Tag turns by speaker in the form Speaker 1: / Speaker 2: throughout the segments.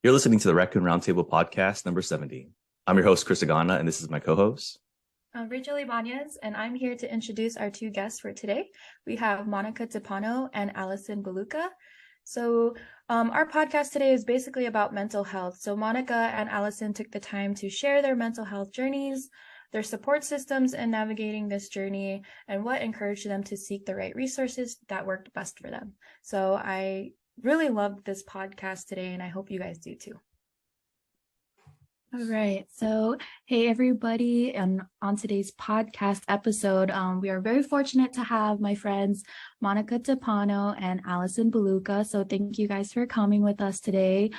Speaker 1: You're listening to the Raccoon Roundtable podcast number 70. I'm your host, Chris Agana, and this is my co-host.
Speaker 2: I'm Rachel Ibanez, and I'm here to introduce our two guests for today. We have Monica Depano and Alison Baluca. So our podcast today is basically about mental health. So Monica and Alison took the time to share their mental health journeys, their support systems in navigating this journey, and what encouraged them to seek the right resources that worked best for them. So I really loved this podcast today, and I hope you guys do too.
Speaker 3: All right. So, hey, everybody. And on today's podcast episode, we are very fortunate to have my friends Monica Depano and Alison Baluca. So thank you guys for coming with us today.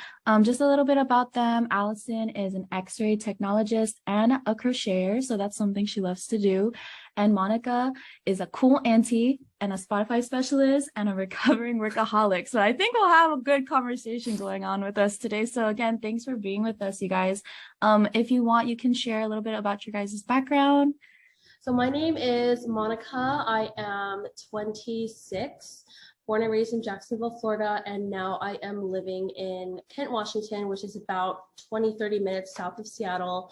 Speaker 3: Just a little bit about them. Alison is an X-ray technologist and a crocheter. So that's something she loves to do. And Monica is a cool auntie and a Spotify specialist and a recovering workaholic. So I think we'll have a good conversation going on with us today. So again, thanks for being with us, you guys. If you want, you can share a little bit about your guys' background.
Speaker 4: So my name is Monica. I am 26, born and raised in Jacksonville, Florida, and now I am living in Kent, Washington, which is about 30 minutes south of Seattle.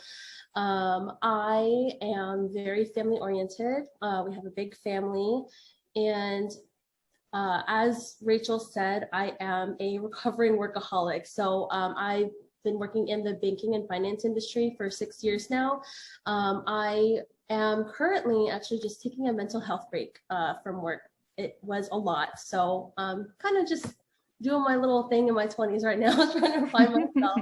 Speaker 4: I am very family oriented. We have a big family, and as Rachel said, I am a recovering workaholic. So I've been working in the banking and finance industry for 6 years now. I am currently actually just taking a mental health break from work. It was a lot. So kind of just doing my little thing in my 20s right now, trying to find myself.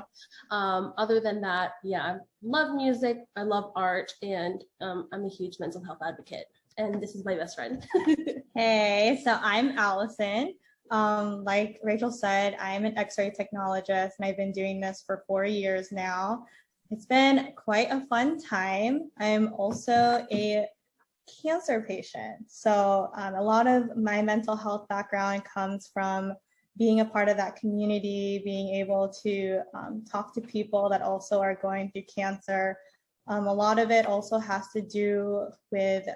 Speaker 4: Other than that, yeah, I love music, I love art, and I'm a huge mental health advocate. And this is my best friend.
Speaker 5: Hey, so I'm Alison. Like Rachel said, I'm an X-ray technologist, and I've been doing this for 4 years now. It's been quite a fun time. I'm also a cancer patient. So a lot of my mental health background comes from being a part of that community, being able to talk to people that also are going through cancer. A lot of it also has to do with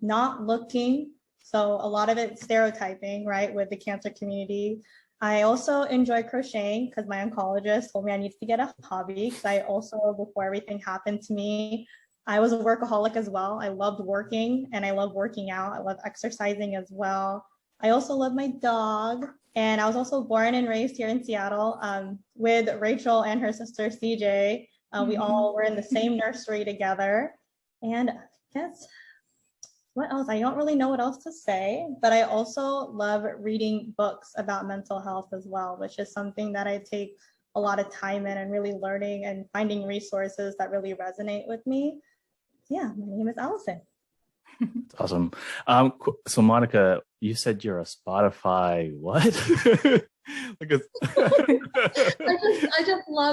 Speaker 5: not looking. So a lot of it stereotyping, right, with the cancer community. I also enjoy crocheting because my oncologist told me I needed to get a hobby, because I also, before everything happened to me, I was a workaholic as well. I loved working and I love working out. I love exercising as well. I also love my dog. And I was also born and raised here in Seattle with Rachel and her sister CJ. We all were in the same nursery together. And I guess, what else? I don't really know what else to say, but I also love reading books about mental health as well, which is something that I take a lot of time in and really learning and finding resources that really resonate with me. Yeah, my name is Alison.
Speaker 1: That's awesome. So Monica, you said you're a Spotify what?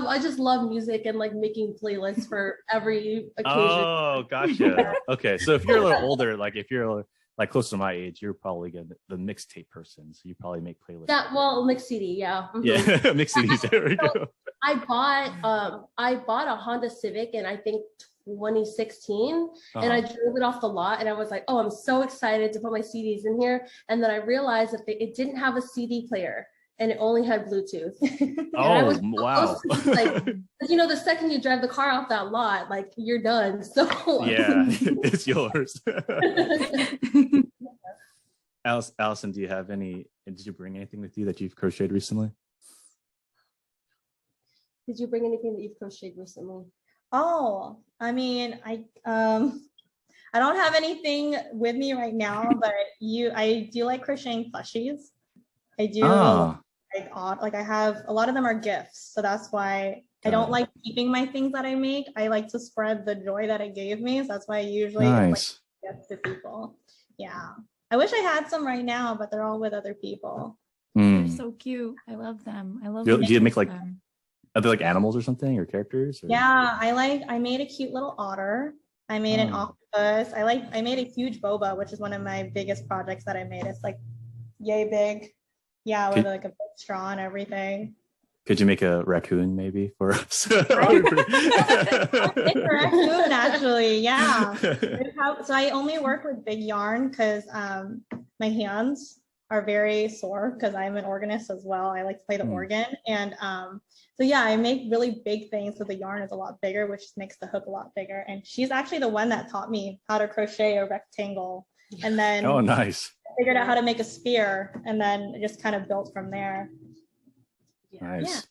Speaker 4: I just love music and like making playlists for every occasion.
Speaker 1: Oh, gotcha. Okay, so if you're a little older, like if you're like close to my age, you're probably the mixtape person. So you probably make playlists.
Speaker 4: Yeah, well, mixed CD, yeah.
Speaker 1: Yeah, mixed CDs. There we go.
Speaker 4: I bought a Honda Civic in I think 2016, and I drove it off the lot, and I was like, oh, I'm so excited to put my CDs in here. And then I realized that it didn't have a CD player, and it only had Bluetooth.
Speaker 1: Oh, wow.
Speaker 4: Like, you know, the second you drive the car off that lot, like you're done. So
Speaker 1: yeah, it's yours. Alison, did you bring anything with you that you've crocheted recently?
Speaker 4: Did you bring anything that you've crocheted recently?
Speaker 5: Oh, I mean, I don't have anything with me right now, but I do like crocheting plushies. I do like I have a lot of them are gifts, so that's why I don't like keeping my things that I make. I like to spread the joy that it gave me, so that's why I usually like gifts to people. Yeah, I wish I had some right now, but they're all with other people.
Speaker 3: They're so cute. I love them. I love.
Speaker 1: Do you make like them. Are they like animals or something, or characters? Or?
Speaker 5: Yeah, I made a cute little otter. I made an octopus. I made a huge boba, which is one of my biggest projects that I made. It's like yay big. Yeah, with like a big straw and everything.
Speaker 1: Could you make a raccoon maybe for us?
Speaker 5: A raccoon, actually, yeah. So I only work with big yarn because my hands are very sore because I'm an organist as well. I like to play the organ. And so yeah, I make really big things. So the yarn is a lot bigger, which makes the hook a lot bigger. And she's actually the one that taught me how to crochet a rectangle. And then
Speaker 1: Oh, nice.
Speaker 5: figured out how to make a spear, and then it just kind of built from there.
Speaker 1: Nice.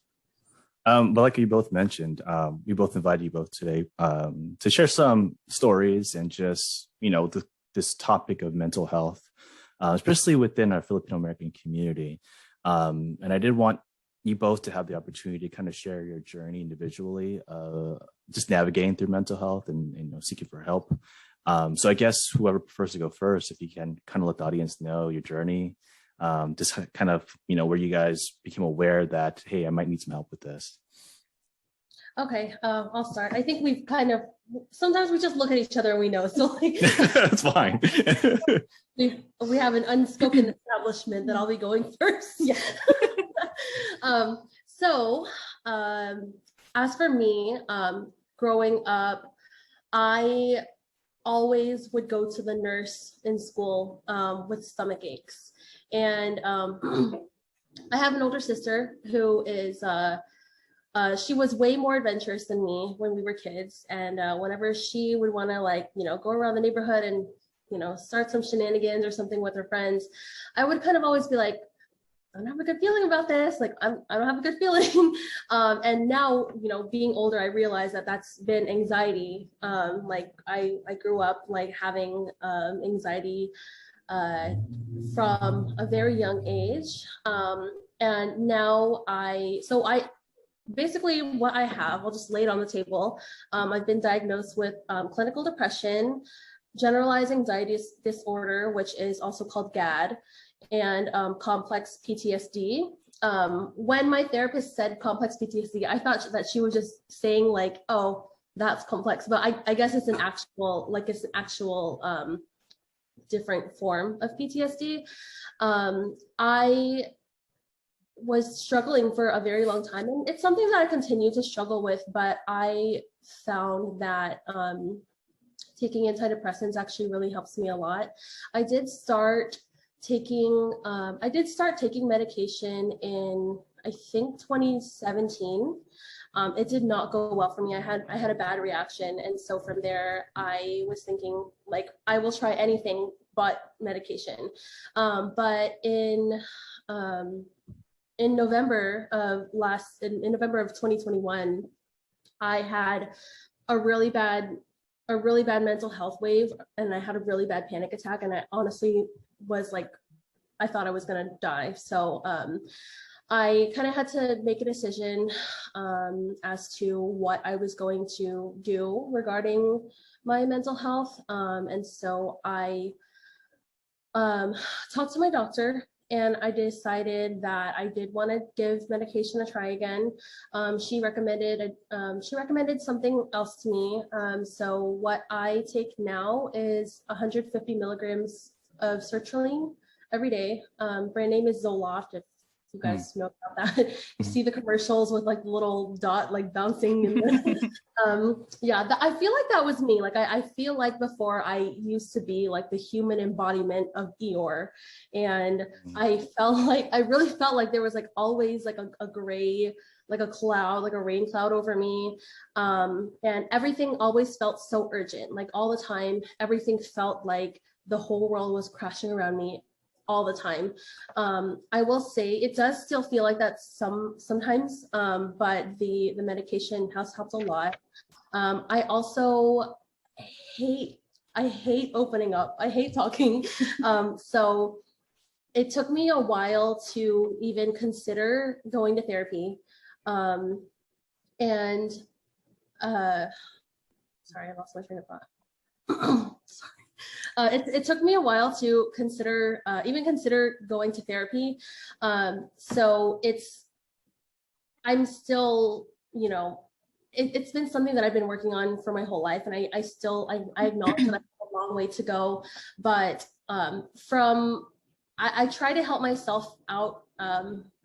Speaker 1: But like you both mentioned, we both invited you both today to share some stories and just, this topic of mental health, especially within our Filipino American community. And I did want you both to have the opportunity to kind of share your journey individually, just navigating through mental health and seeking for help. So I guess whoever prefers to go first, if you can kind of let the audience know your journey, just kind of, where you guys became aware that, hey, I might need some help with this.
Speaker 4: Okay, I'll start. I think we've sometimes we just look at each other and we know. So like,
Speaker 1: that's fine.
Speaker 4: we have an unspoken establishment that I'll be going first. Yeah. As for me, growing up, I always would go to the nurse in school with stomach aches. And I have an older sister who is, she was way more adventurous than me when we were kids. And whenever she would want to go around the neighborhood and, start some shenanigans or something with her friends, I would kind of always be like, I don't have a good feeling about this. Like, I don't have a good feeling. And now, being older, I realize that that's been anxiety. I grew up having anxiety from a very young age. And now basically what I have, I'll just lay it on the table. I've been diagnosed with clinical depression, generalized anxiety disorder, which is also called GAD, and complex PTSD. When my therapist said complex PTSD, I thought that she was just saying oh, that's complex, but I guess it's an actual, different form of PTSD. I was struggling for a very long time, and it's something that I continue to struggle with, but I found that taking antidepressants actually really helps me a lot. I did start taking medication in, I think, 2017. It did not go well for me. I had a bad reaction, and so from there I was thinking I will try anything but medication. But in November of 2021, I had a really bad mental health wave, and I had a really bad panic attack, and I honestly was I thought I was gonna die. So I kind of had to make a decision as to what I was going to do regarding my mental health. And so I talked to my doctor, and I decided that I did want to give medication a try again. She recommended something else to me. So what I take now is 150 milligrams of sertraline every day. Brand name is Zoloft, if you guys know about that. You see the commercials with the little dot bouncing. And I feel like that was me. I feel like before I used to be the human embodiment of Eeyore, and I really felt like there was always a gray, a cloud, a rain cloud over me, and everything always felt so urgent. All the time, everything felt like the whole world was crashing around me all the time. I will say it does still feel like that sometimes, but the medication has helped a lot. I also hate opening up. I hate talking. So it took me a while to even consider going to therapy. Sorry, I lost my train of thought. Sorry. It took me a while to consider going to therapy. So I'm still, it's been something that I've been working on for my whole life. And I acknowledge that I have a long way to go, but I try to help myself out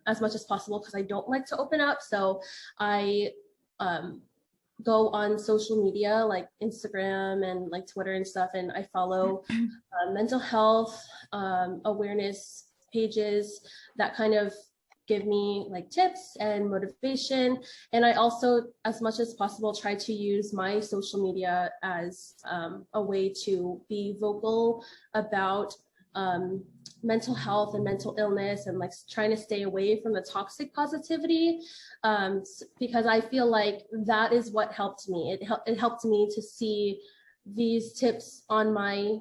Speaker 4: as much as possible, because I don't like to open up. So I go on social media like Instagram and like Twitter and stuff, and I follow mental health awareness pages that kind of give me like tips and motivation. And I also, as much as possible, try to use my social media as a way to be vocal about mental health and mental illness, and like trying to stay away from the toxic positivity, because I feel like that is what helped me. It helped me to see these tips on my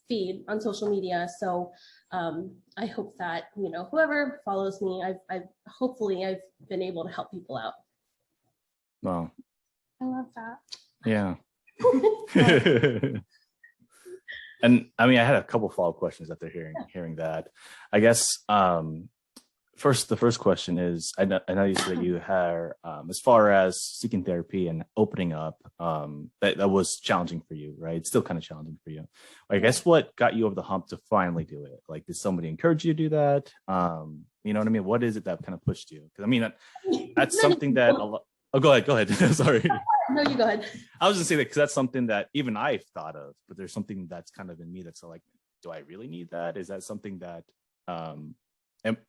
Speaker 4: feed on social media. So I hope that, you know, whoever follows me, hopefully I've been able to help people out.
Speaker 1: Wow.
Speaker 5: I love that.
Speaker 1: Yeah. And I mean, I had a couple follow-up questions after hearing that. I guess the first question is, I know you said that you had, as far as seeking therapy and opening up, that was challenging for you, right? It's still kind of challenging for you. I guess what got you over the hump to finally do it? Like, did somebody encourage you to do that? You know what I mean? What is it that kind of pushed you? Because I mean, that's something that a lot. Oh, go ahead. Sorry.
Speaker 4: No, you go ahead.
Speaker 1: I was just saying that because that's something that even I've thought of, but there's something that's kind of in me that's like, do I really need that? Is that something that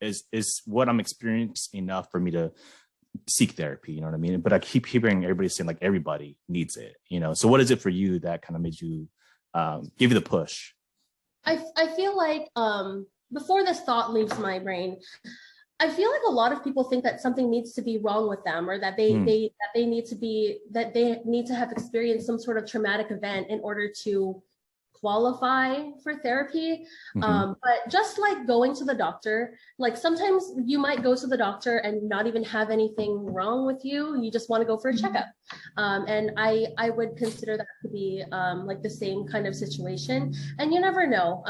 Speaker 1: is what I'm experiencing enough for me to seek therapy? You know what I mean? But I keep hearing everybody saying like everybody needs it, you know? So what is it for you that kind of made you give you the push?
Speaker 4: I feel like before this thought leaves my brain, I feel like a lot of people think that something needs to be wrong with them, or that they need to have experienced some sort of traumatic event in order to qualify for therapy. But just like going to the doctor, like sometimes you might go to the doctor and not even have anything wrong with you. You just want to go for a checkup. And I would consider that to be like the same kind of situation. And you never know.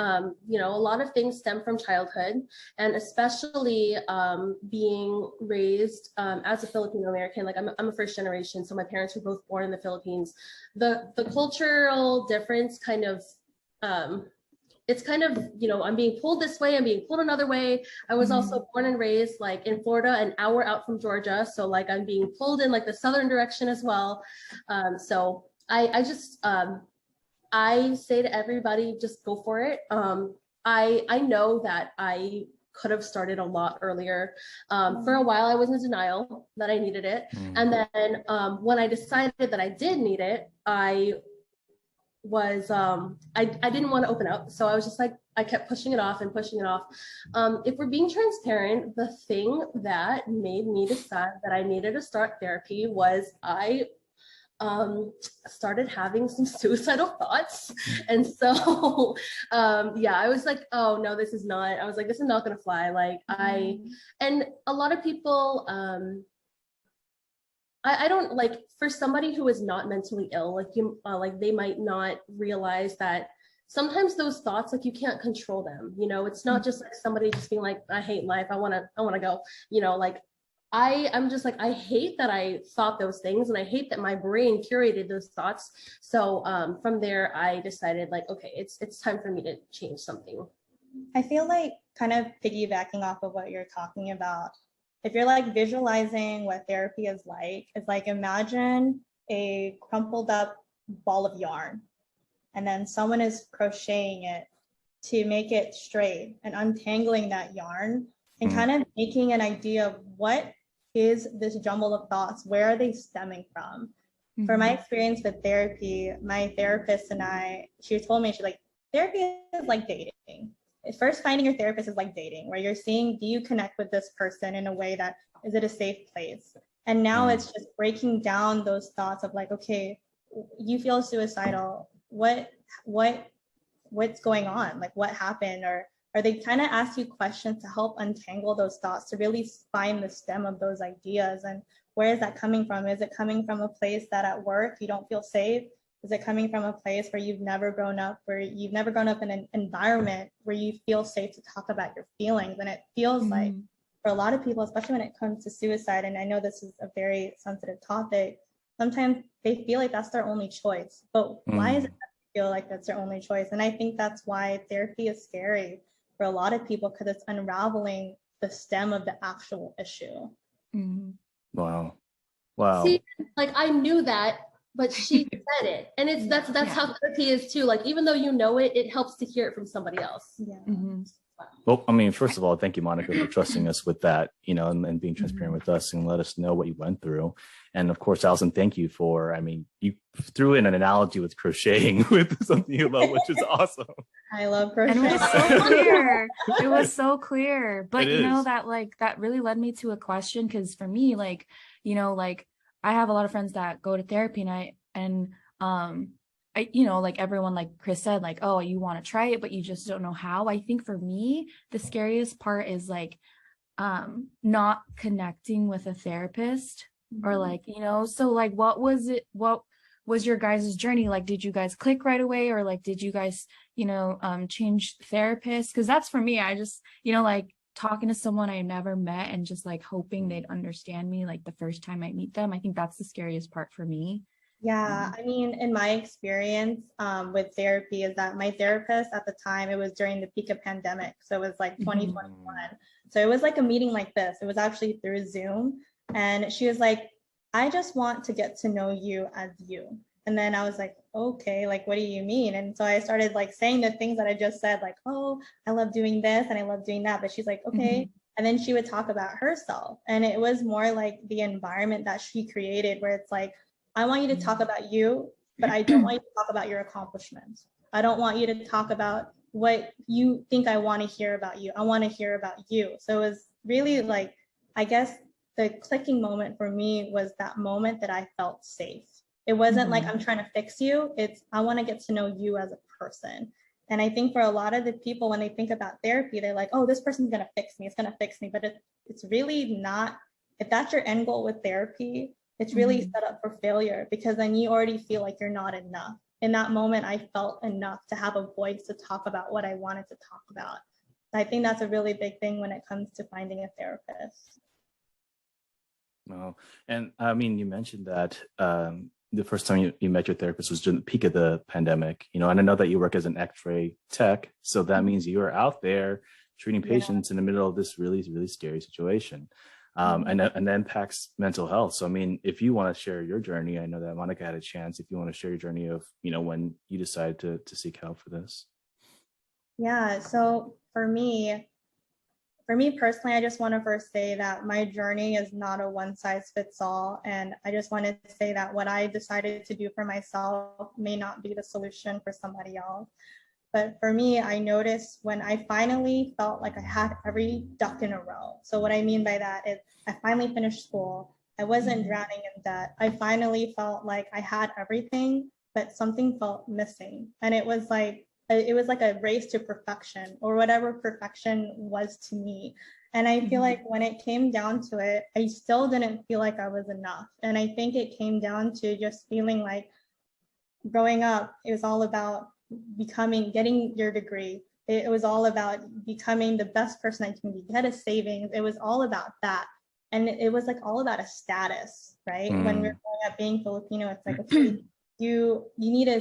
Speaker 4: You know, a lot of things stem from childhood, and especially being raised as a Filipino American. Like I'm a first generation, so my parents were both born in the Philippines. The cultural difference kind of it's kind of, you know, I'm being pulled this way, I'm being pulled another way. I was also born and raised like in Florida, an hour out from Georgia, so like I'm being pulled in like the southern direction as well. So I just I say to everybody, just go for it. I know that I could have started a lot earlier. For a while I was in denial that I needed it, and then when I decided that I did need it, I didn't want to open up. So I was just like, I kept pushing it off and pushing it off. If we're being transparent, the thing that made me decide that I needed to start therapy was I started having some suicidal thoughts. And so yeah, I was like, oh no, this is not gonna fly. Like and a lot of people I don't like, for somebody who is not mentally ill, like you, like they might not realize that sometimes those thoughts, like you can't control them. You know, it's not just like somebody just being like, I hate life, I wanna go. You know, like I'm just like, I hate that I thought those things, and I hate that my brain curated those thoughts. So from there, I decided like, okay, it's time for me to change something.
Speaker 5: I feel like, kind of piggybacking off of what you're talking about, if you're like visualizing what therapy is like, it's like, imagine a crumpled up ball of yarn, and then someone is crocheting it to make it straight and untangling that yarn and kind of making an idea of what is this jumble of thoughts, where are they stemming from? For my experience with therapy, my therapist and she told me, she's like, therapy is like dating. First, finding your therapist is like dating, where you're seeing, do you connect with this person in a way that, is it a safe place? And now it's just breaking down those thoughts of like, okay, you feel suicidal. What's going on? Like, what happened? Or they kind of ask you questions to help untangle those thoughts, to really find the stem of those ideas. And where is that coming from? Is it coming from a place that at work you don't feel safe? Is it coming from a place where you've never grown up in an environment where you feel safe to talk about your feelings? And it feels like, for a lot of people, especially when it comes to suicide, and I know this is a very sensitive topic, sometimes they feel like that's their only choice. But why is it that they feel like that's their only choice? And I think that's why therapy is scary for a lot of people, because it's unraveling the stem of the actual issue.
Speaker 1: Wow.
Speaker 4: See, like I knew that but she said it. And it's that's how therapy is too. Like, even though you know it, it helps to hear it from somebody else.
Speaker 5: Yeah.
Speaker 3: Mm-hmm.
Speaker 1: Well, I mean, first of all, thank you, Monica, for trusting us with that, you know, and being transparent with us and let us know what you went through. And of course, Alison, thank you for, I mean, you threw in an analogy with crocheting with something you love, which is awesome.
Speaker 5: I love crocheting.
Speaker 3: And it was so clear. It was so clear. But
Speaker 1: It
Speaker 3: you know,
Speaker 1: is.
Speaker 3: that really led me to a question, because for me, like, you know, like I have a lot of friends that go to therapy, and I, you know, like everyone, like Chris said, like, oh, you want to try it, but you just don't know how. I think for me, the scariest part is like not connecting with a therapist, or like, you know, so like what was your guys' journey? Like, did you guys click right away, or like did you guys, you know, change therapists? Because that's for me. I just, you know, like talking to someone I never met and just like hoping they'd understand me like the first time I meet them. I think that's the scariest part for me.
Speaker 5: Yeah, I mean, in my experience with therapy is that my therapist at the time, it was during the peak of pandemic. So it was like 2021. So it was like a meeting like this. It was actually through Zoom. And she was like, I just want to get to know you as you. And then I was like, okay, like, what do you mean? And so I started like saying the things that I just said, like, oh, I love doing this and I love doing that. But she's like, okay. And then she would talk about herself. And it was more like the environment that she created, where it's like, I want you to talk about you, but I don't want you to talk about your accomplishments. I don't want you to talk about what you think I want to hear about you. I want to hear about you. So it was really like, I guess the clicking moment for me was that moment that I felt safe. It wasn't like I'm trying to fix you. It's I want to get to know you as a person. And I think for a lot of the people, when they think about therapy, they're like, oh, this person's going to fix me. It's going to fix me. But it's really not. If that's your end goal with therapy, it's really set up for failure, because then you already feel like you're not enough. In that moment, I felt enough to have a voice to talk about what I wanted to talk about. I think that's a really big thing when it comes to finding a therapist.
Speaker 1: No, and I mean, you mentioned that the first time you met your therapist was during the peak of the pandemic, you know, and I know that you work as an X-ray tech, so that means you are out there treating patients in the middle of this really, really scary situation. And that impacts mental health. So, I mean, if you want to share your journey, I know that Monica had a chance. If you want to share your journey of, you know, when you decided to seek help for this.
Speaker 5: Yeah. So for me personally, I just want to first say that my journey is not a one size fits all. And I just wanted to say that what I decided to do for myself may not be the solution for somebody else. But for me, I noticed when I finally felt like I had every duck in a row. So what I mean by that is I finally finished school. I wasn't drowning in debt. I finally felt like I had everything, but something felt missing. And it was like a race to perfection, or whatever perfection was to me. And I feel like when it came down to it, I still didn't feel like I was enough. And I think it came down to just feeling like growing up, it was all about getting your degree. It was all about becoming the best person I can be, get a savings. It was all about that. And it was like all about a status, right? When we're growing up being Filipino, it's like, okay, you need to,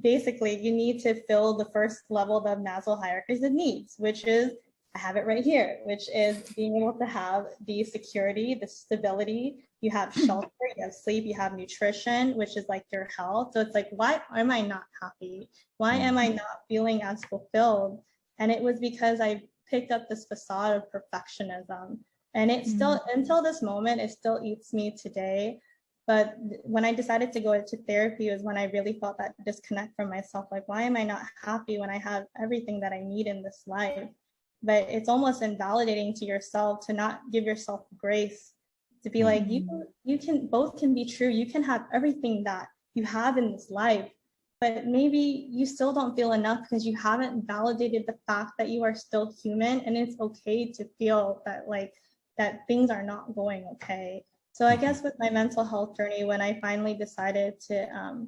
Speaker 5: basically, you need to fill the first level of Maslow hierarchies of needs, which is, I have it right here, which is being able to have the security, the stability. You have shelter, you have sleep, you have nutrition, which is like your health. So it's like, why am I not happy? Why am I not feeling as fulfilled? And it was because I picked up this facade of perfectionism. And it still, until this moment, it still eats me today. But when I decided to go into therapy was when I really felt that disconnect from myself. Like, why am I not happy when I have everything that I need in this life? But it's almost invalidating to yourself to not give yourself grace, to be like, you can, both can be true. You can have everything that you have in this life, but maybe you still don't feel enough because you haven't validated the fact that you are still human, and it's okay to feel that, like, that things are not going okay. So I guess with my mental health journey, when I finally decided to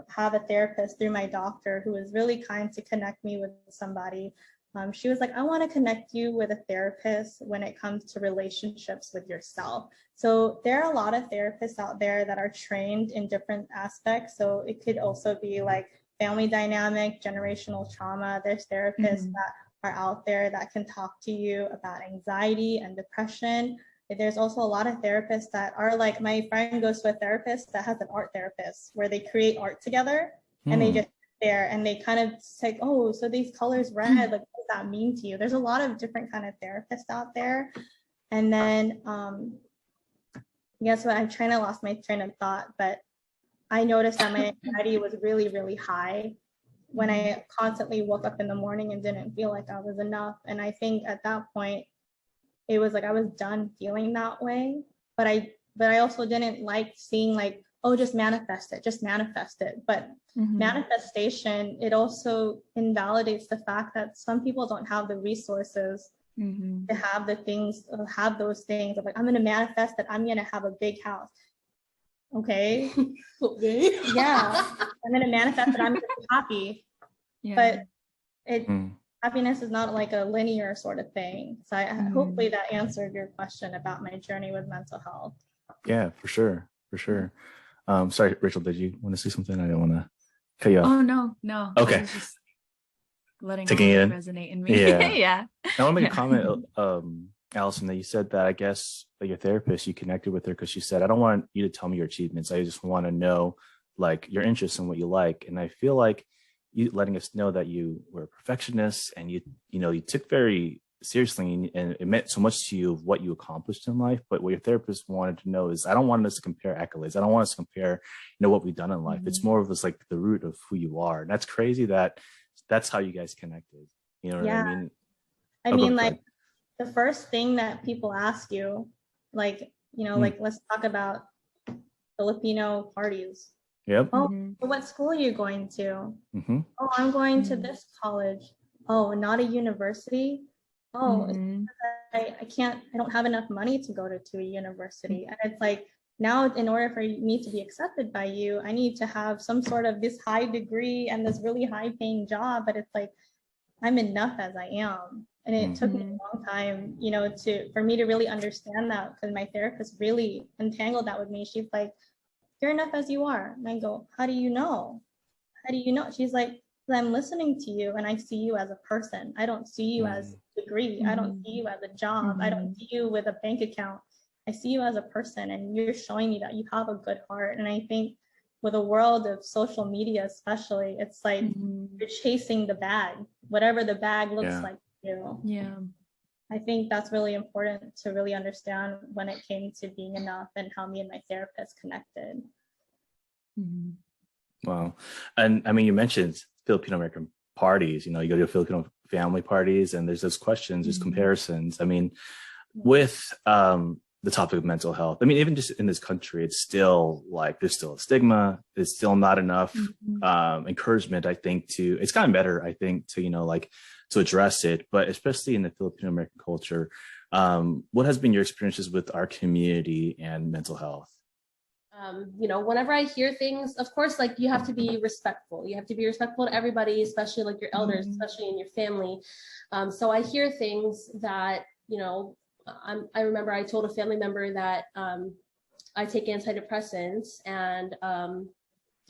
Speaker 5: have a therapist through my doctor, who was really kind to connect me with somebody, she was like, I want to connect you with a therapist when it comes to relationships with yourself. So there are a lot of therapists out there that are trained in different aspects. So it could also be like family dynamic, generational trauma. There's therapists that are out there that can talk to you about anxiety and depression. there's also a lot of therapists that are like, my friend goes to a therapist that has an art therapist where they create art together and they just sit there and they kind of say, oh, so these colors red, like what does that mean to you? There's a lot of different kind of therapists out there. And then guess what? I'm trying to lost my train of thought, but I noticed that my anxiety was really, really high when I constantly woke up in the morning and didn't feel like I was enough. And I think at that point, it was like I was done feeling that way. But I also didn't like seeing like, oh, just manifest it. But manifestation, it also invalidates the fact that some people don't have the resources to have the things, or have those things. I'm like, I'm going to manifest that I'm going to have a big house. Okay.
Speaker 4: Okay.
Speaker 5: Yeah. I'm going to manifest that I'm going to be happy. Yeah. But happiness is not like a linear sort of thing. So hopefully that answered your question about my journey with mental health.
Speaker 1: Yeah, for sure. Sorry, Rachel, did you want to say something? I didn't want to cut you off.
Speaker 3: Oh, no.
Speaker 1: Okay.
Speaker 3: I was just letting
Speaker 1: Taking
Speaker 3: it
Speaker 1: in.
Speaker 3: resonate in me.
Speaker 1: Yeah.
Speaker 3: Yeah.
Speaker 1: I want to make a comment, Alison, that you said that I guess like your therapist, you connected with her because she said, I don't want you to tell me your achievements. I just want to know like your interests and what you like. And I feel like you letting us know that you were a perfectionist and you took very seriously, and it meant so much to you of what you accomplished in life. But what your therapist wanted to know is, I don't want us to compare accolades. I don't want us to compare, what we've done in life. It's more of us like the root of who you are. And that's crazy that that's how you guys connected. You know what I mean?
Speaker 5: I mean, like the first thing that people ask you, like, like, let's talk about Filipino parties.
Speaker 1: Yep.
Speaker 5: Oh, what school are you going to? Oh, I'm going to this college. Oh, not a university. Oh, I don't have enough money to go to a university. And it's like, now in order for me to be accepted by you, I need to have some sort of this high degree and this really high paying job. But it's like, I'm enough as I am. And it took me a long time, for me to really understand that, because my therapist really untangled that with me. She's like, you're enough as you are. And I go, how do you know? She's like, I'm listening to you and I see you as a person. I don't see you as a degree. I don't see you as a job. I don't see you with a bank account. I see you as a person, and you're showing me that you have a good heart. And I think with a world of social media, especially, it's like you're chasing the bag, whatever the bag looks like to you.
Speaker 3: Yeah.
Speaker 5: I think that's really important to really understand when it came to being enough, and how me and my therapist connected.
Speaker 1: Wow. And I mean, you mentioned Filipino American parties, you go to Filipino family parties, and there's those questions, there's comparisons. I mean, with the topic of mental health, I mean, even just in this country, it's still like, there's still a stigma. There's still not enough encouragement, I think, it's gotten better, I think, to, to address it. But especially in the Filipino American culture, what has been your experiences with our community and mental health?
Speaker 4: Whenever I hear things, of course, like, you have to be respectful. You have to be respectful to everybody, especially like your elders, especially in your family. So I hear things that, I remember I told a family member that I take antidepressants, and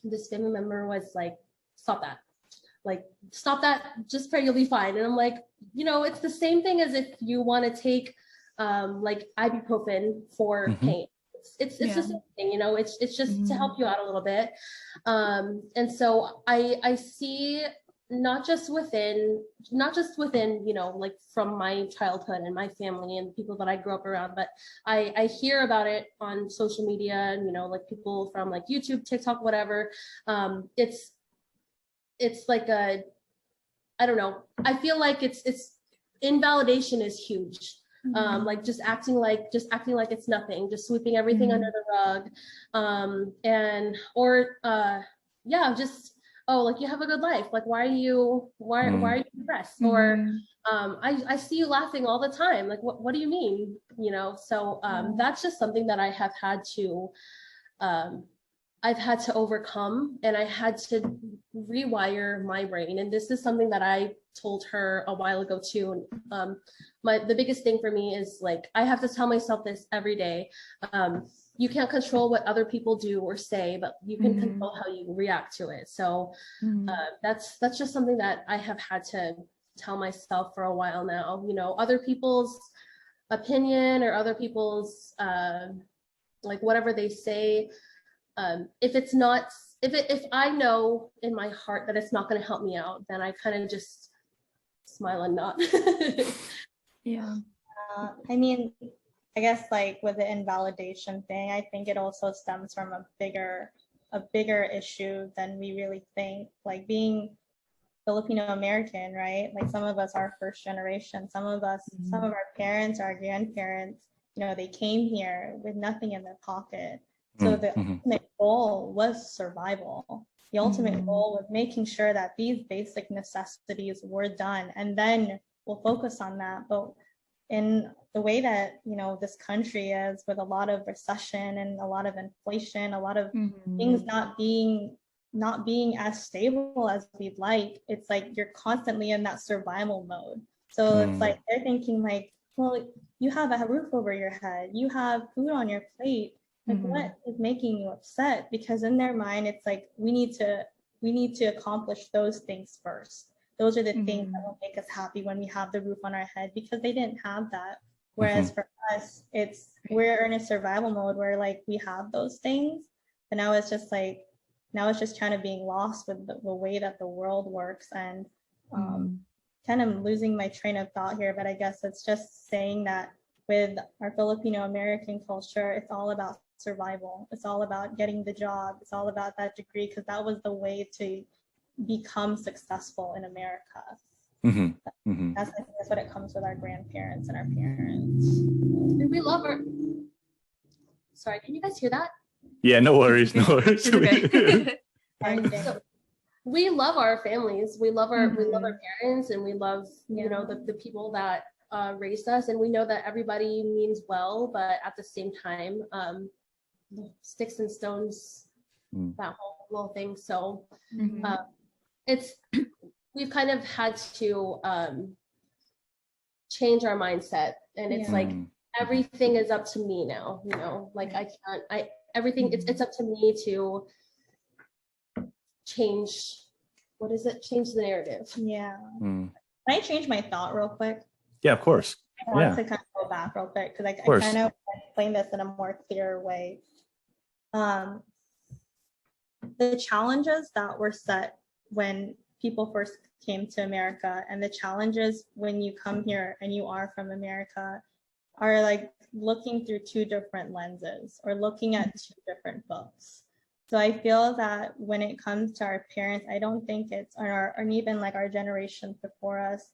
Speaker 4: this family member was like, stop that, just pray you'll be fine. And I'm like, it's the same thing as if you want to take like ibuprofen for pain. It's the same thing, it's just to help you out a little bit. And so I see not just within, like from my childhood and my family and people that I grew up around, but I hear about it on social media, and, like people from like YouTube, TikTok, whatever. It's like I don't know. I feel like it's invalidation is huge. Like just acting like it's nothing, just sweeping everything under the rug. Just, oh, like, you have a good life. Like, why are you depressed? Or I see you laughing all the time. Like, what do you mean? So that's just something that I have had to I've had to overcome, and I had to rewire my brain. And this is something that I told her a while ago too. The biggest thing for me is, like, I have to tell myself this every day. You can't control what other people do or say, but you can control how you react to it. So that's just something that I have had to tell myself for a while now. Other people's opinion or other people's like whatever they say, if I know in my heart that it's not going to help me out, then I kind of just smile and nod.
Speaker 3: Yeah.
Speaker 5: I mean, I guess like with the invalidation thing, I think it also stems from a bigger issue than we really think. Like being Filipino American, right? Like some of us are first generation, some of our parents, our grandparents, they came here with nothing in their pocket. So the ultimate goal was survival. The ultimate goal was making sure that these basic necessities were done, and then we'll focus on that. But in the way that this country is, with a lot of recession and a lot of inflation, a lot of things not being as stable as we'd like, it's like you're constantly in that survival mode. So it's like they're thinking like, well, you have a roof over your head, you have food on your plate, like what is making you upset? Because in their mind, it's like we need to accomplish those things first. Those are the things that will make us happy when we have the roof on our head, because they didn't have that. Whereas for us, we're in a survival mode where like we have those things, but now it's just kind of being lost with the way that the world works. And kind of losing my train of thought here, but I guess it's just saying that with our Filipino American culture, it's all about survival. It's all about getting the job. It's all about that degree, because that was the way to become successful in America. That's what it comes with our grandparents and our parents.
Speaker 4: And we love our. Sorry, can you guys hear that?
Speaker 1: Yeah, no worries.
Speaker 4: So, we love our families. We love our parents, and we love the people that raised us, and we know that everybody means well, but at the same time, sticks and stones, that whole little thing. So we've kind of had to change our mindset, and it's like everything is up to me now, like everything, it's up to me to change the narrative.
Speaker 5: Can I change my thought real quick?
Speaker 1: Yeah, of course.
Speaker 5: I want to kind of go back real quick, because I kind of explain this in a more clear way. The challenges that were set when people first came to America, and the challenges when you come here and you are from America, are like looking through two different lenses, or looking at two different books. So I feel that when it comes to our parents, I don't think it's, or even like our generations before us,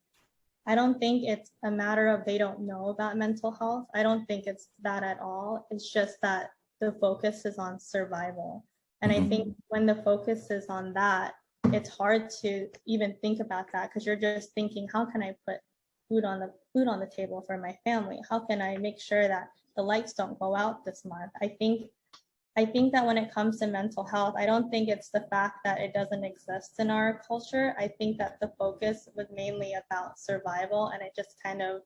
Speaker 5: I don't think it's a matter of they don't know about mental health. I don't think it's that at all. It's just that the focus is on survival. And I think when the focus is on that, it's hard to even think about that, because you're just thinking, how can I put food on the table for my family? How can I make sure that the lights don't go out this month? I think that when it comes to mental health, I don't think it's the fact that it doesn't exist in our culture. I think that the focus was mainly about survival, and it just kind of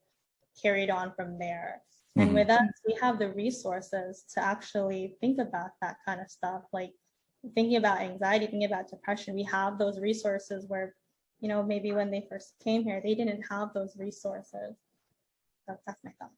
Speaker 5: carried on from there. And with us, we have the resources to actually think about that kind of stuff, like thinking about anxiety, thinking about depression. We have those resources where, maybe when they first came here, they didn't have those resources. That's my thought.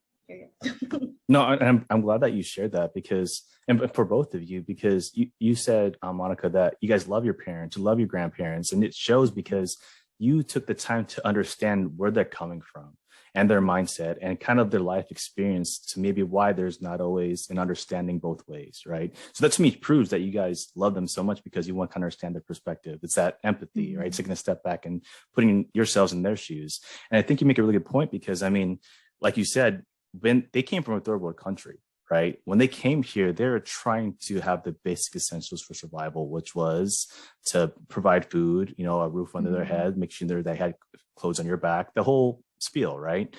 Speaker 1: No, I'm glad that you shared that, because, and for both of you, because you said, Monica, that you guys love your parents, you love your grandparents, and it shows because you took the time to understand where they're coming from and their mindset and kind of their life experience, to maybe why there's not always an understanding both ways, right? So that to me proves that you guys love them so much, because you want to understand their perspective. It's that empathy, right? Taking a step back and putting yourselves in their shoes. And I think you make a really good point, because I mean, like you said, when they came from a third world country, right? When they came here, they were trying to have the basic essentials for survival, which was to provide food, a roof under their head, make sure they had clothes on your back, the whole spiel, right?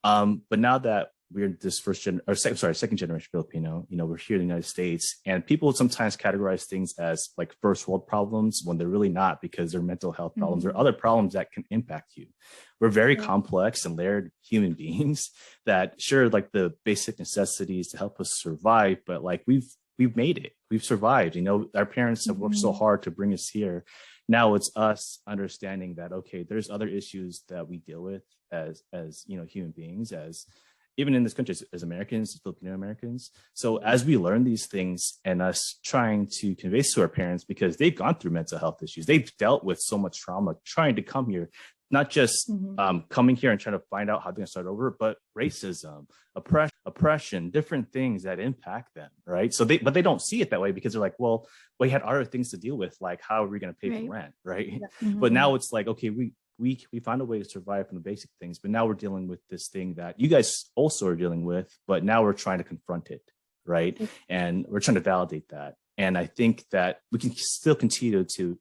Speaker 1: But now that we're this second generation Filipino, we're here in the United States, and people sometimes categorize things as like first world problems when they're really not, because they're mental health problems or other problems that can impact you. We're very complex and layered human beings that, sure, like the basic necessities to help us survive, but like we've made it, we've survived. Our parents have worked so hard to bring us here. Now it's us understanding that, okay, there's other issues that we deal with as human beings, as even in this country as Americans, Filipino Americans. So as we learn these things and us trying to convey to our parents, because they've gone through mental health issues, they've dealt with so much trauma trying to come here, not just coming here and trying to find out how they're going to start over, but racism, oppression, different things that impact them, right? So but they don't see it that way because they're like, well, we had other things to deal with, like how are we going to pay for rent, right? But now it's like, okay, we found a way to survive from the basic things, but now we're dealing with this thing that you guys also are dealing with, but now we're trying to confront it, right? And we're trying to validate that. And I think that we can still continue to,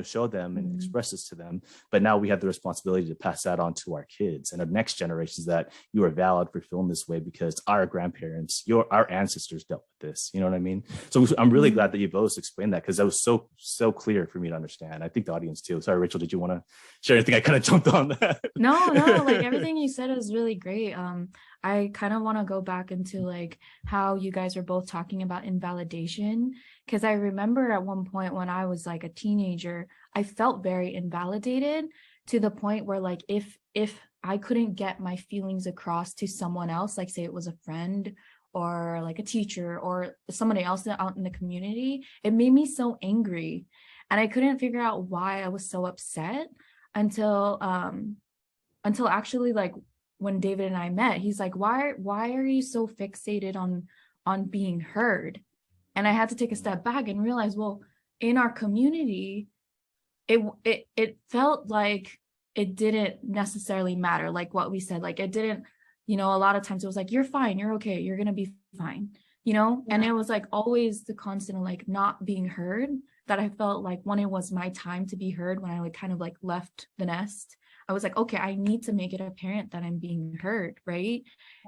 Speaker 1: show them and express this to them. But now we have the responsibility to pass that on to our kids and our next generations, that you are valid for feeling this way because our grandparents, our ancestors dealt with this. You know what I mean? So I'm really glad that you both explained that, because that was so clear for me to understand. I think the audience too. Sorry, Rachel, did you want to share anything? I kind of jumped on that.
Speaker 3: No, like everything you said is really great. I kind of want to go back into like how you guys were both talking about invalidation, because I remember at one point when I was like a teenager, I felt very invalidated, to the point where like if I couldn't get my feelings across to someone else, like say it was a friend or like a teacher or somebody else out in the community, it made me so angry. And I couldn't figure out why I was so upset until actually like when David and I met. He's like, why are you so fixated on being heard? And I had to take a step back and realize, well, in our community, it felt like it didn't necessarily matter, like what we said, like it didn't, a lot of times it was like, you're fine, you're okay, you're gonna be fine, and it was like always the constant like not being heard, that I felt like when it was my time to be heard, when I like kind of like left the nest, I was like, okay, I need to make it apparent that I'm being heard, right?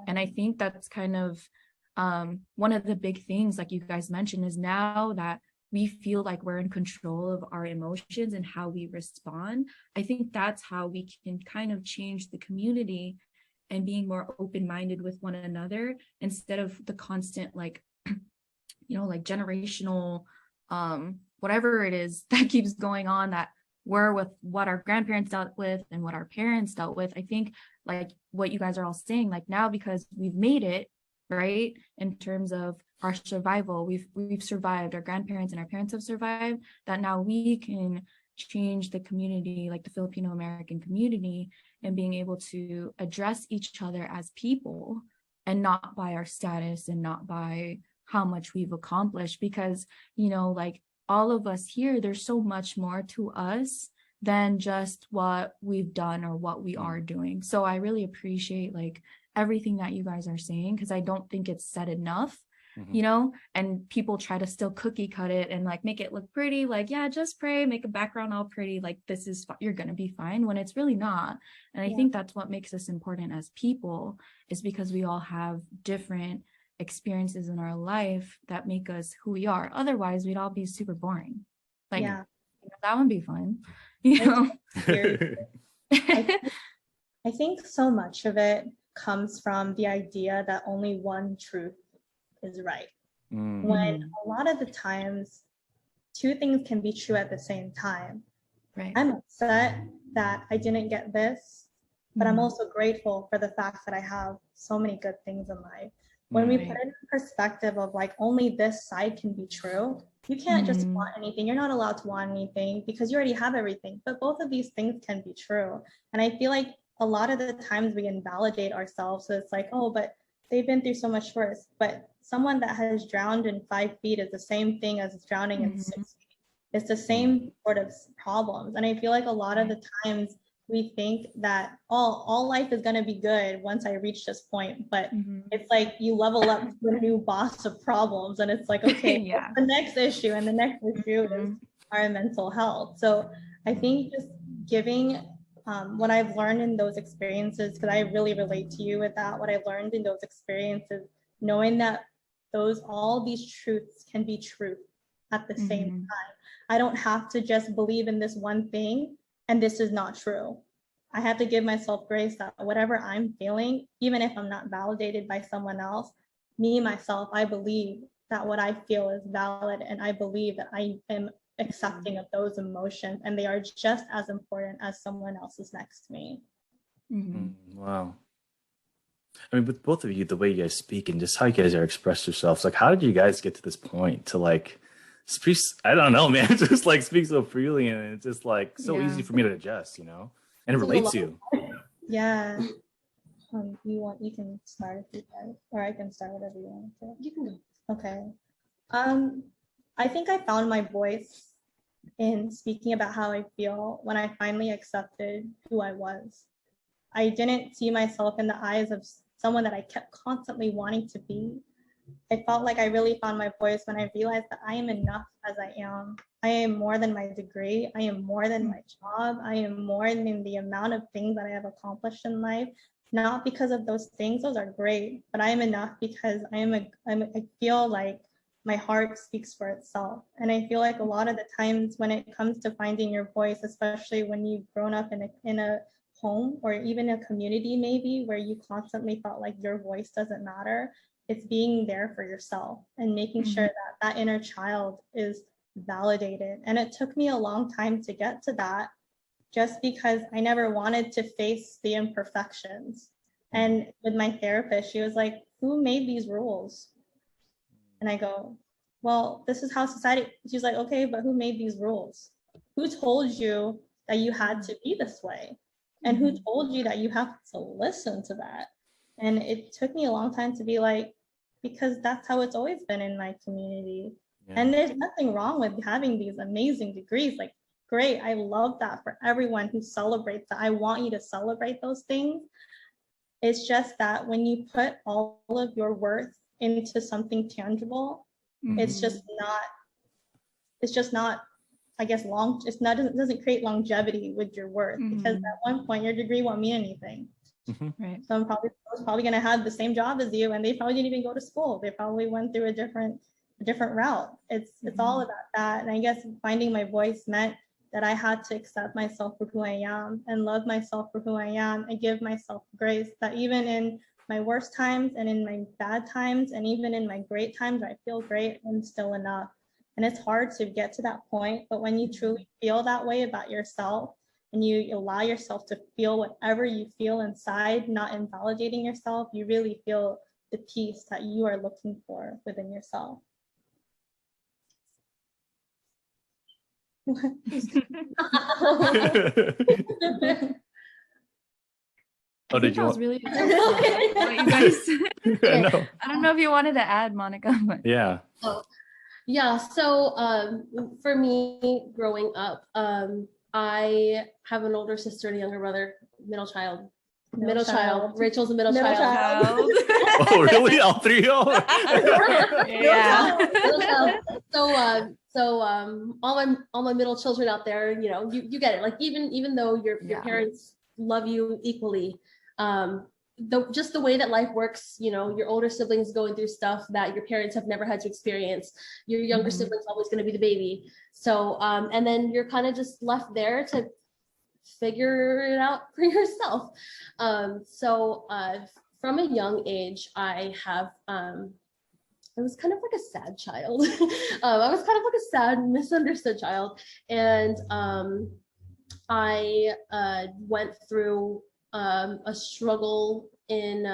Speaker 3: And I think that's kind of one of the big things, like you guys mentioned, is now that we feel like we're in control of our emotions and how we respond, I think that's how we can kind of change the community and being more open-minded with one another, instead of the constant like, like generational, whatever it is that keeps going on, that we're with what our grandparents dealt with and what our parents dealt with. I think like what you guys are all saying, like now because we've made it, right, in terms of our survival, we've survived, our grandparents and our parents have survived, that now we can change the community, like the Filipino American community, and being able to address each other as people and not by our status and not by how much we've accomplished, because like all of us here, there's so much more to us than just what we've done or what we are doing. So I really appreciate like everything that you guys are saying, because I don't think it's said enough, and people try to still cookie cut it and like make it look pretty, like, yeah, just pray, make a background all pretty, like this is you're gonna be fine, when it's really not. And I think that's what makes us important as people, is because we all have different experiences in our life that make us who we are. Otherwise we'd all be super boring, like that wouldn't be fun.
Speaker 5: I think so much of it comes from the idea that only one truth is right, when a lot of the times two things can be true at the same time.
Speaker 3: Right.
Speaker 5: I'm upset that I didn't get this, but I'm also grateful for the fact that I have so many good things in life. When we put it in perspective of like only this side can be true, you can't just want anything. You're not allowed to want anything because you already have everything. But both of these things can be true. And I feel like a lot of the times we invalidate ourselves. So it's like, oh, but they've been through so much worse. But someone that has drowned in 5 feet is the same thing as drowning in 6 feet. It's the same sort of problems. And I feel like a lot of the times we think that all life is going to be good once I reach this point, but it's like you level up to a new boss of problems, and it's like, okay, what's the next issue? And the next issue is our mental health. So I think just giving what I've learned in those experiences, because I really relate to you with that, what I learned in those experiences, knowing that all these truths can be true at the same time. I don't have to just believe in this one thing and this is not true. I have to give myself grace that whatever I'm feeling, even if I'm not validated by someone else, myself, I believe that what I feel is valid, and I believe that I am accepting of those emotions, and they are just as important as someone else's next to me.
Speaker 1: Wow. I mean, with both of you, the way you guys speak and just how you guys are express yourselves, like, how did you guys get to this point to like speak? I don't know, man. Just like speak so freely, and it's just like so easy for me to adjust, you know, and relate to.
Speaker 5: Yeah. You can start if you like, or I can start whatever you want to.
Speaker 4: You can go.
Speaker 5: Okay. I think I found my voice in speaking about how I feel when I finally accepted who I was. I didn't see myself in the eyes of someone that I kept constantly wanting to be. I felt like I really found my voice when I realized that I am enough as I am. I am more than my degree. I am more than my job. I am more than the amount of things that I have accomplished in life. Not because of those things, those are great, but I am enough because I feel like my heart speaks for itself. And I feel like a lot of the times when it comes to finding your voice, especially when you've grown up in a home or even a community maybe where you constantly felt like your voice doesn't matter, it's being there for yourself and making sure that that inner child is validated. And it took me a long time to get to that, just because I never wanted to face the imperfections. And with my therapist, she was like, who made these rules? And I go, well, this is how society, she's like, okay, but who made these rules? Who told you that you had to be this way? And who told you that you have to listen to that? And it took me a long time to be like, because that's how it's always been in my community. Yeah. And there's nothing wrong with having these amazing degrees. Like, great, I love that for everyone who celebrates that. I want you to celebrate those things. It's just that when you put all of your worth into something tangible, it's just not, I guess, it doesn't create longevity with your worth, because at one point your degree won't mean anything. Right. So I was probably going to have the same job as you, and they probably didn't even go to school. They probably went through a different route. It's all about that. And I guess finding my voice meant that I had to accept myself for who I am and love myself for who I am and give myself grace, that even in my worst times and in my bad times and even in my great times, I feel great and still enough. And it's hard to get to that point, but when you truly feel that way about yourself and you allow yourself to feel whatever you feel inside, not invalidating yourself, you really feel the peace that you are looking for within yourself.
Speaker 1: Oh, did you?
Speaker 3: That was really what you guys said. No. I don't know if you wanted to add, Monica. But...
Speaker 1: Yeah.
Speaker 4: Oh, yeah. So for me, growing up, I have an older sister and a younger brother, middle child. Rachel's the middle child.
Speaker 1: Oh, really? All three of them?
Speaker 4: Yeah. So all my middle children out there, you know, you get it. Like even though your parents love you equally, just the way that life works, you know, your older siblings going through stuff that your parents have never had to experience. Your younger sibling's always going to be the baby. So and then you're kind of just left there to figure it out for yourself. So from a young age, I have I was kind of like a sad child. I was kind of like a sad, misunderstood child. And I went through a struggle in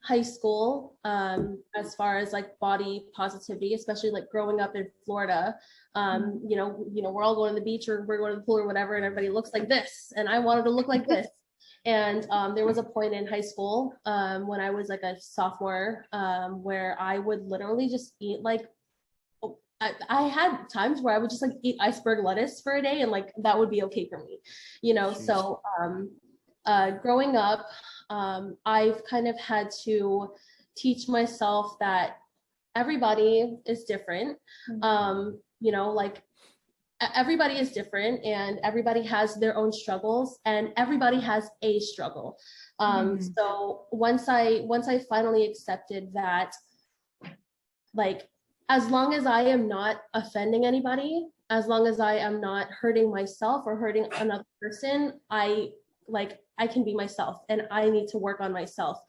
Speaker 4: high school as far as like body positivity, especially like growing up in Florida. You know, we're all going to the beach or we're going to the pool or whatever, and everybody looks like this. And I wanted to look like this. And there was a point in high school when I was like a sophomore where I would literally just eat like, I had times where I would just like eat iceberg lettuce for a day and like that would be okay for me, you know. So growing up, I've kind of had to teach myself that everybody is different. You know, like everybody is different and everybody has their own struggles and everybody has a struggle. So once I finally accepted that, like, as long as I am not offending anybody, as long as I am not hurting myself or hurting another person, I like I can be myself and I need to work on myself.